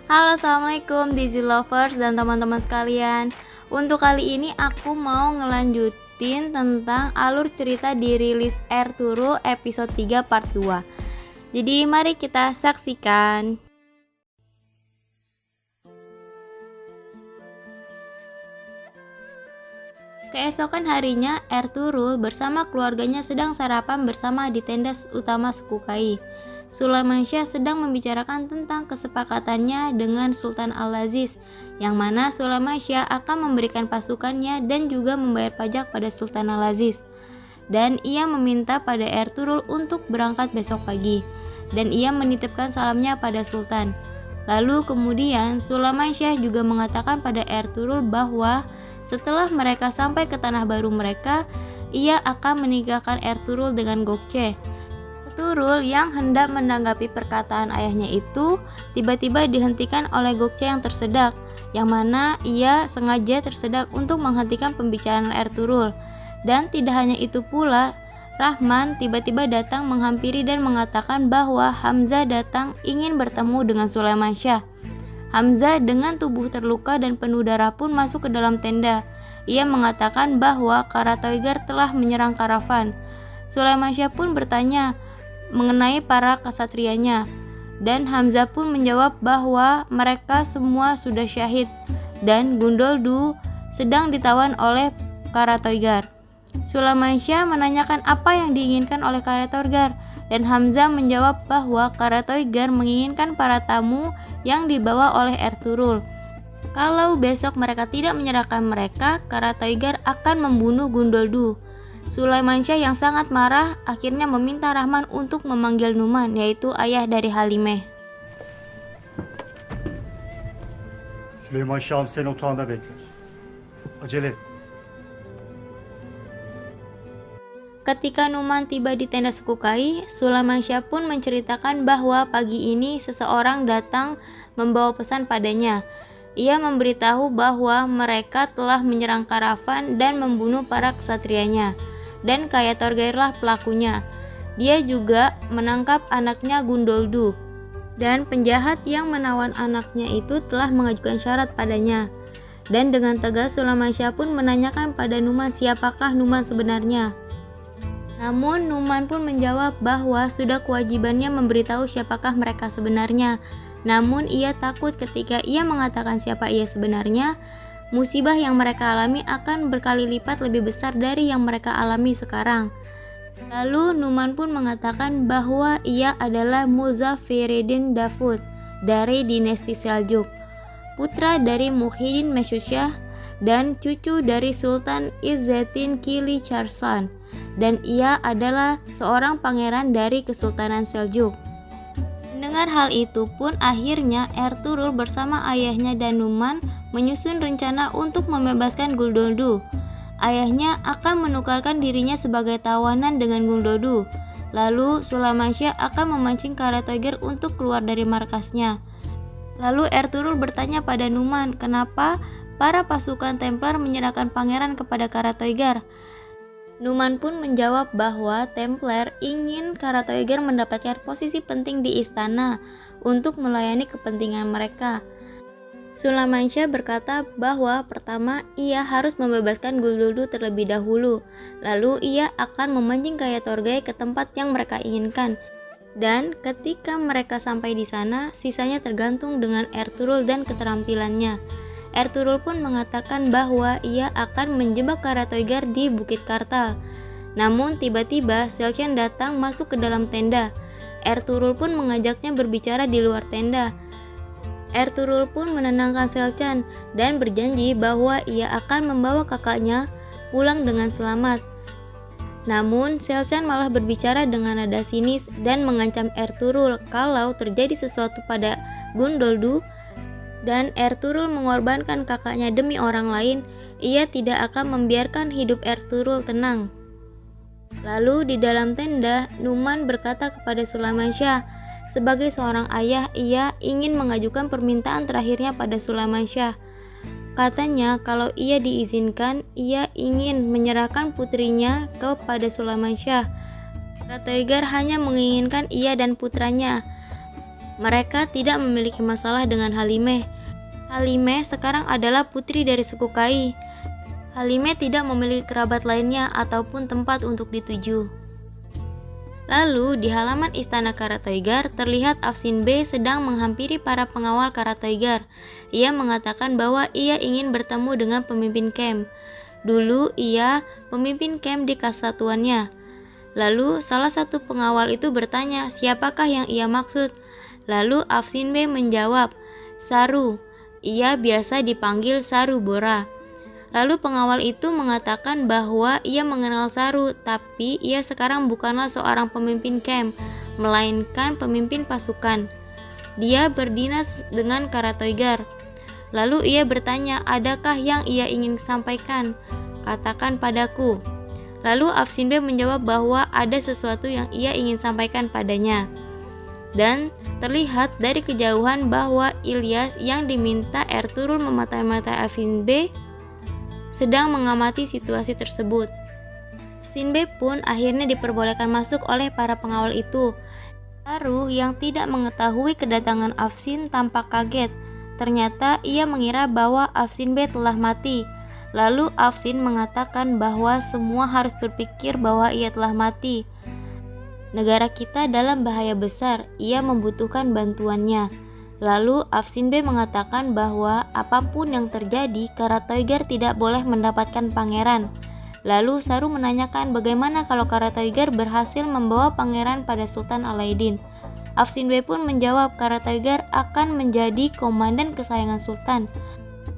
Halo, assalamualaikum Dizzy Lovers dan teman-teman sekalian. Untuk kali ini aku mau ngelanjutin tentang alur cerita di rilis Ertugrul episode 3 part 2. Jadi mari kita saksikan. Keesokan harinya, Ertugrul bersama keluarganya sedang sarapan bersama di tenda utama suku Kai. Sulaimansyah sedang membicarakan tentang kesepakatannya dengan Sultan Al-Aziz, yang mana Sulaimansyah akan memberikan pasukannya dan juga membayar pajak pada Sultan Al-Aziz. Dan ia meminta pada Ertugrul untuk berangkat besok pagi, dan ia menitipkan salamnya pada Sultan. Lalu kemudian Sulaimansyah juga mengatakan pada Ertugrul bahwa setelah mereka sampai ke tanah baru mereka, ia akan menikahkan Ertugrul dengan Gökçe. Ertugrul yang hendak menanggapi perkataan ayahnya itu tiba-tiba dihentikan oleh Gökçe yang tersedak, yang mana ia sengaja tersedak untuk menghentikan pembicaraan Ertugrul. Dan tidak hanya itu pula, Rahman tiba-tiba datang menghampiri dan mengatakan bahwa Hamzah datang ingin bertemu dengan Sulaimansyah. Hamzah dengan tubuh terluka dan penuh darah pun masuk ke dalam tenda. Ia mengatakan bahwa Karatoigar telah menyerang karavan. Sulaimansyah pun bertanya mengenai para kasatrianya, dan Hamzah pun menjawab bahwa mereka semua sudah syahid dan Gundoldu sedang ditawan oleh Karatoigar. Sulaimansyah menanyakan apa yang diinginkan oleh Karatoigar, dan Hamzah menjawab bahwa Karatoigar menginginkan para tamu yang dibawa oleh Ertugrul. Kalau besok mereka tidak menyerahkan mereka, Karatoigar akan membunuh Gundoldu. Sulaimansyah yang sangat marah akhirnya meminta Rahman untuk memanggil Numan, yaitu ayah dari Halimeh. Süleyman Şahım seni otağında bekler. Acele et. Ketika Numan tiba di tenda suku Kai, Sulaimansyah pun menceritakan bahwa pagi ini seseorang datang membawa pesan padanya. Ia memberitahu bahwa mereka telah menyerang karavan dan membunuh para kesatrianya, dan Karatoigarlah pelakunya. Dia juga menangkap anaknya Gundoldu, dan penjahat yang menawan anaknya itu telah mengajukan syarat padanya. Dan dengan tegas Sulaimansyah pun menanyakan pada Numan siapakah Numan sebenarnya. Namun Numan pun menjawab bahwa sudah kewajibannya memberitahu siapakah mereka sebenarnya. Namun ia takut ketika ia mengatakan siapa ia sebenarnya, musibah yang mereka alami akan berkali lipat lebih besar dari yang mereka alami sekarang. Lalu Numan pun mengatakan bahwa ia adalah Muzaffiruddin Davud dari dinasti Seljuk, putra dari Muhyiddin Mesyushah dan cucu dari Sultan Izzettin Kili Charslan, dan ia adalah seorang pangeran dari Kesultanan Seljuk. Mendengar hal itu pun akhirnya Ertugrul bersama ayahnya dan Numan menyusun rencana untuk membebaskan Gundoldu. Ayahnya akan menukarkan dirinya sebagai tawanan dengan Gundoldu. Lalu Sulaimansyah akan memancing Karatoigar untuk keluar dari markasnya. Lalu Ertugrul bertanya pada Numan kenapa para pasukan Templar menyerahkan pangeran kepada Karatoigar. Numan pun menjawab bahwa Templar ingin Karatoigar mendapatkan posisi penting di istana untuk melayani kepentingan mereka. Sulaimansyah berkata bahwa pertama ia harus membebaskan Gundoldu terlebih dahulu, lalu ia akan memancing Karatoigar ke tempat yang mereka inginkan. Dan ketika mereka sampai di sana, sisanya tergantung dengan Ertugrul dan keterampilannya. Ertugrul pun mengatakan bahwa ia akan menjebak Karatoigar di Bukit Kartal. Namun tiba-tiba Selcan datang masuk ke dalam tenda. Ertugrul pun mengajaknya berbicara di luar tenda. Ertugrul pun menenangkan Selcan dan berjanji bahwa ia akan membawa kakaknya pulang dengan selamat. Namun Selcan malah berbicara dengan nada sinis dan mengancam Ertugrul kalau terjadi sesuatu pada Gundoldu dan Ertugrul mengorbankan kakaknya demi orang lain, ia tidak akan membiarkan hidup Ertugrul tenang. Lalu di dalam tenda, Numan berkata kepada Sulaimansyah, sebagai seorang ayah, ia ingin mengajukan permintaan terakhirnya pada Sulaimansyah. Katanya kalau ia diizinkan, ia ingin menyerahkan putrinya kepada Sulaimansyah. Karatoigar hanya menginginkan ia dan putranya. Mereka tidak memiliki masalah dengan Halimeh. Halimeh sekarang adalah putri dari suku Kai. Halimeh tidak memiliki kerabat lainnya ataupun tempat untuk dituju. Lalu di halaman istana Karatoigar terlihat Afsin Bey sedang menghampiri para pengawal Karatoigar. Ia mengatakan bahwa ia ingin bertemu dengan pemimpin camp. Dulu ia pemimpin camp di kesatuannya. Lalu salah satu pengawal itu bertanya siapakah yang ia maksud. Lalu Afsin Bey menjawab, Saru. Ia biasa dipanggil Saru Bora. Lalu pengawal itu mengatakan bahwa ia mengenal Saru, tapi ia sekarang bukanlah seorang pemimpin camp, melainkan pemimpin pasukan. Dia berdinas dengan Karatoigar. Lalu ia bertanya, adakah yang ia ingin sampaikan? Katakan padaku. Lalu Afsin Bey menjawab bahwa ada sesuatu yang ia ingin sampaikan padanya. Dan terlihat dari kejauhan bahwa Ilyas yang diminta Ertugrul memata-matai Afsin Bey sedang mengamati situasi tersebut. Afsin Bey pun akhirnya diperbolehkan masuk oleh para pengawal itu. Saru yang tidak mengetahui kedatangan Afsin tampak kaget. Ternyata ia mengira bahwa Afsin Bey telah mati. Lalu Afsin mengatakan bahwa semua harus berpikir bahwa ia telah mati. Negara kita dalam bahaya besar, ia membutuhkan bantuannya. Lalu Afsin Bey mengatakan bahwa apapun yang terjadi, Karatoigar tidak boleh mendapatkan pangeran. Lalu Saru menanyakan bagaimana kalau Karatoigar berhasil membawa pangeran pada Sultan Alaidin. Afsin Bey pun menjawab Karatoigar akan menjadi komandan kesayangan Sultan.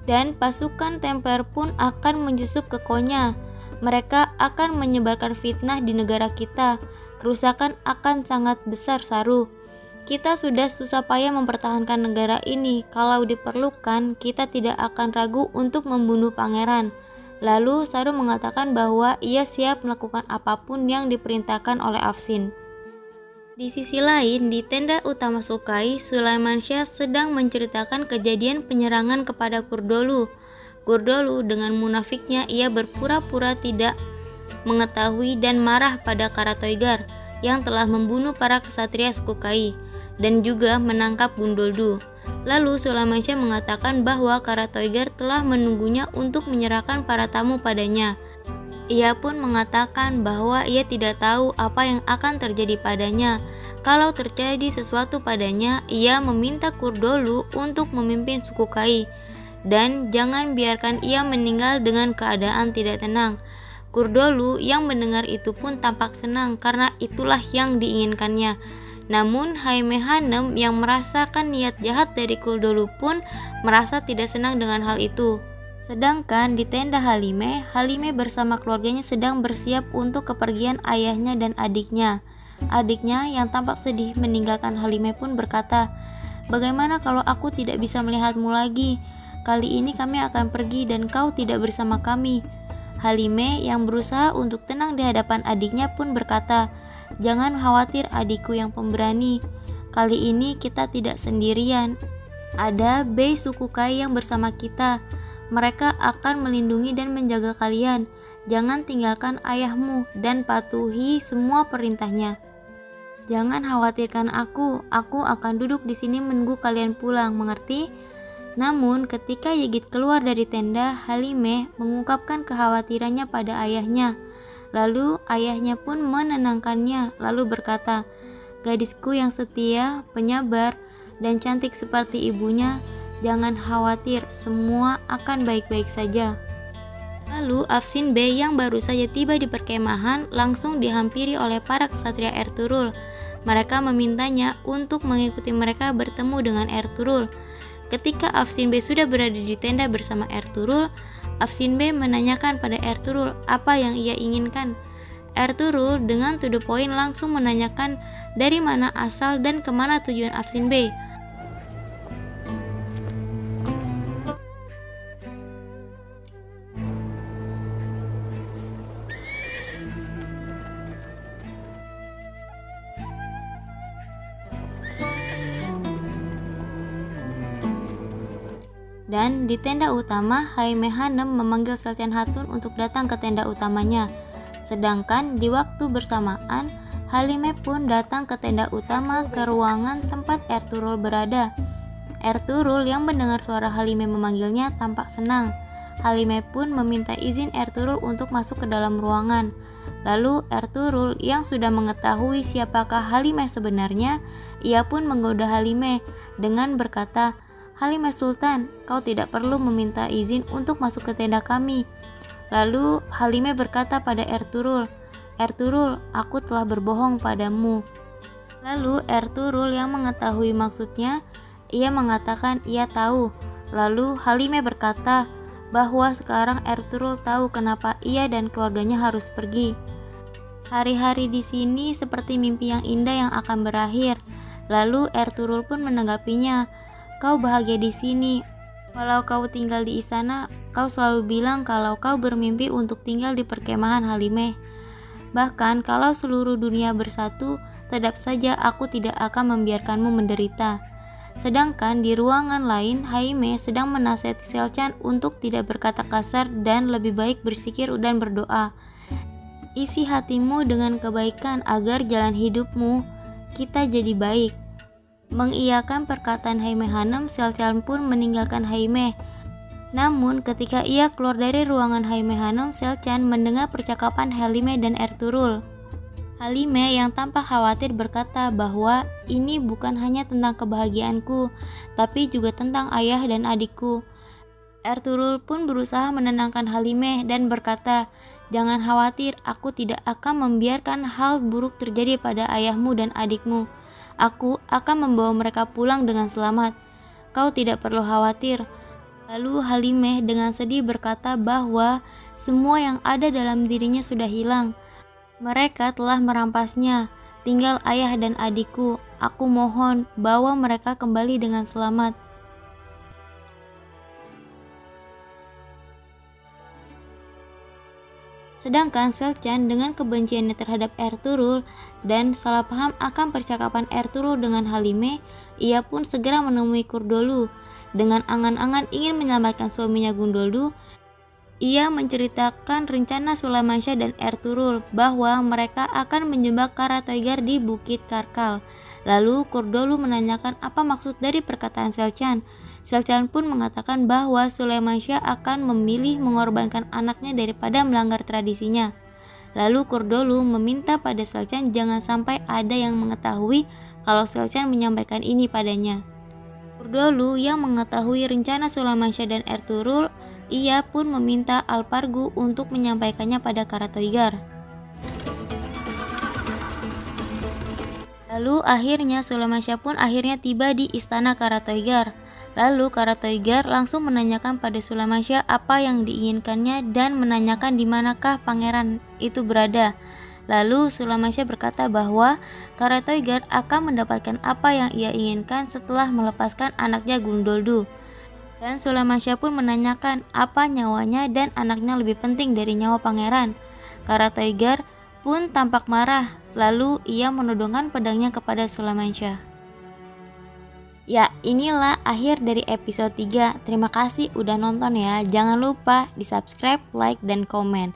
Dan pasukan Templar pun akan menyusup ke Konya. Mereka akan menyebarkan fitnah di negara kita. Kerusakan akan sangat besar, Saru. Kita sudah susah payah mempertahankan negara ini. Kalau diperlukan, kita tidak akan ragu untuk membunuh pangeran. Lalu Saru mengatakan bahwa ia siap melakukan apapun yang diperintahkan oleh Afsin. Di sisi lain, di tenda utama Sukai, Sulaiman Syah sedang menceritakan kejadian penyerangan kepada Kurdolu. Kurdolu dengan munafiknya ia berpura-pura tidak mengetahui dan marah pada Karatoigar yang telah membunuh para ksatria suku Kai dan juga menangkap Gundoldu. Lalu Sulaiman Syah mengatakan bahwa Karatoigar telah menunggunya untuk menyerahkan para tamu padanya. Ia pun mengatakan bahwa ia tidak tahu apa yang akan terjadi padanya. Kalau terjadi sesuatu padanya, ia meminta Kurdolu untuk memimpin suku Kai dan jangan biarkan ia meninggal dengan keadaan tidak tenang. Kurdolu yang mendengar itu pun tampak senang karena itulah yang diinginkannya. Namun Haimeh Hanem yang merasakan niat jahat dari Kurdolu pun merasa tidak senang dengan hal itu. Sedangkan di tenda Halimeh, Halimeh bersama keluarganya sedang bersiap untuk kepergian ayahnya dan adiknya. Adiknya yang tampak sedih meninggalkan Halimeh pun berkata, "Bagaimana kalau aku tidak bisa melihatmu lagi? Kali ini kami akan pergi dan kau tidak bersama kami." Halimeh yang berusaha untuk tenang di hadapan adiknya pun berkata, "Jangan khawatir adikku yang pemberani. Kali ini kita tidak sendirian. Ada Bey suku Kai yang bersama kita. Mereka akan melindungi dan menjaga kalian. Jangan tinggalkan ayahmu dan patuhi semua perintahnya. Jangan khawatirkan aku akan duduk di sini menunggu kalian pulang, mengerti?" Namun ketika Yigit keluar dari tenda, Halimeh mengungkapkan kekhawatirannya pada ayahnya. Lalu ayahnya pun menenangkannya, lalu berkata, "Gadisku yang setia, penyabar, dan cantik seperti ibunya, jangan khawatir, semua akan baik-baik saja." Lalu Afsin Bey yang baru saja tiba di perkemahan langsung dihampiri oleh para ksatria Ertugrul. Mereka memintanya untuk mengikuti mereka bertemu dengan Ertugrul. Ketika Afsin Bey sudah berada di tenda bersama Ertugrul, Afsin Bey menanyakan pada Ertugrul apa yang ia inginkan. Ertugrul dengan to the point langsung menanyakan dari mana asal dan kemana tujuan Afsin Bey. Dan di tenda utama, Haimeh Hanem memanggil Sultan Hatun untuk datang ke tenda utamanya. Sedangkan di waktu bersamaan, Halime pun datang ke tenda utama ke ruangan tempat Ertuğrul berada. Ertuğrul yang mendengar suara Halime memanggilnya tampak senang. Halime pun meminta izin Ertuğrul untuk masuk ke dalam ruangan. Lalu Ertuğrul yang sudah mengetahui siapakah Halime sebenarnya, ia pun menggoda Halime dengan berkata, "Halime Sultan, kau tidak perlu meminta izin untuk masuk ke tenda kami." Lalu Halime berkata pada Ertuğrul, "Ertuğrul, aku telah berbohong padamu." Lalu Ertuğrul yang mengetahui maksudnya, ia mengatakan ia tahu. Lalu Halime berkata bahwa sekarang Ertuğrul tahu kenapa ia dan keluarganya harus pergi. Hari-hari di sini seperti mimpi yang indah yang akan berakhir. Lalu Ertuğrul pun menanggapinya, "Kau bahagia di sini. Walau kau tinggal di istana, kau selalu bilang kalau kau bermimpi untuk tinggal di perkemahan Halime. Bahkan kalau seluruh dunia bersatu, tetap saja aku tidak akan membiarkanmu menderita." Sedangkan di ruangan lain, Halime sedang menasihati Selcan untuk tidak berkata kasar dan lebih baik bersikir dan berdoa. "Isi hatimu dengan kebaikan agar jalan hidupmu kita jadi baik." Mengiyakan perkataan Halime Hanım, Selcan pun meninggalkan Halime. Namun ketika ia keluar dari ruangan Halime Hanım, Selcan mendengar percakapan Halime dan Ertuğrul. Halime yang tampak khawatir berkata bahwa ini bukan hanya tentang kebahagiaanku, tapi juga tentang ayah dan adikku. Ertuğrul pun berusaha menenangkan Halime dan berkata, "Jangan khawatir, aku tidak akan membiarkan hal buruk terjadi pada ayahmu dan adikmu. Aku akan membawa mereka pulang dengan selamat. Kau tidak perlu khawatir." Lalu Halime dengan sedih berkata bahwa semua yang ada dalam dirinya sudah hilang. Mereka telah merampasnya. Tinggal ayah dan adikku. Aku mohon bawa mereka kembali dengan selamat. Sedangkan Selcan dengan kebenciannya terhadap Ertuğrul dan salah paham akan percakapan Ertuğrul dengan Halime, ia pun segera menemui Kurdolu. Dengan angan-angan ingin menyelamatkan suaminya Gundoldu, ia menceritakan rencana Sulamansyah dan Ertuğrul bahwa mereka akan menjebak Karatoygar di Bukit Karkal. Lalu Kurdolu menanyakan apa maksud dari perkataan Selcan. Selcan pun mengatakan bahwa Sulamansyah akan memilih mengorbankan anaknya daripada melanggar tradisinya. Lalu Kurdolu meminta pada Selcan jangan sampai ada yang mengetahui kalau Selcan menyampaikan ini padanya. Kurdolu yang mengetahui rencana Sulamansyah dan Ertuğrul, ia pun meminta Alpargu untuk menyampaikannya pada Karatoygar. Lalu akhirnya Sulamansyah pun akhirnya tiba di istana Karatoygar. Lalu Karatoygar langsung menanyakan pada Sulamansyah apa yang diinginkannya dan menanyakan di manakah pangeran itu berada. Lalu Sulamansyah berkata bahwa Karatoygar akan mendapatkan apa yang ia inginkan setelah melepaskan anaknya Gundoldu. Dan Sulamansyah pun menanyakan apa nyawanya dan anaknya lebih penting dari nyawa pangeran. Karatoygar pun tampak marah, lalu ia menodongkan pedangnya kepada Sulamansyah. Ya, inilah akhir dari episode 3. Terima kasih udah nonton ya. Jangan lupa di subscribe, like, dan komen.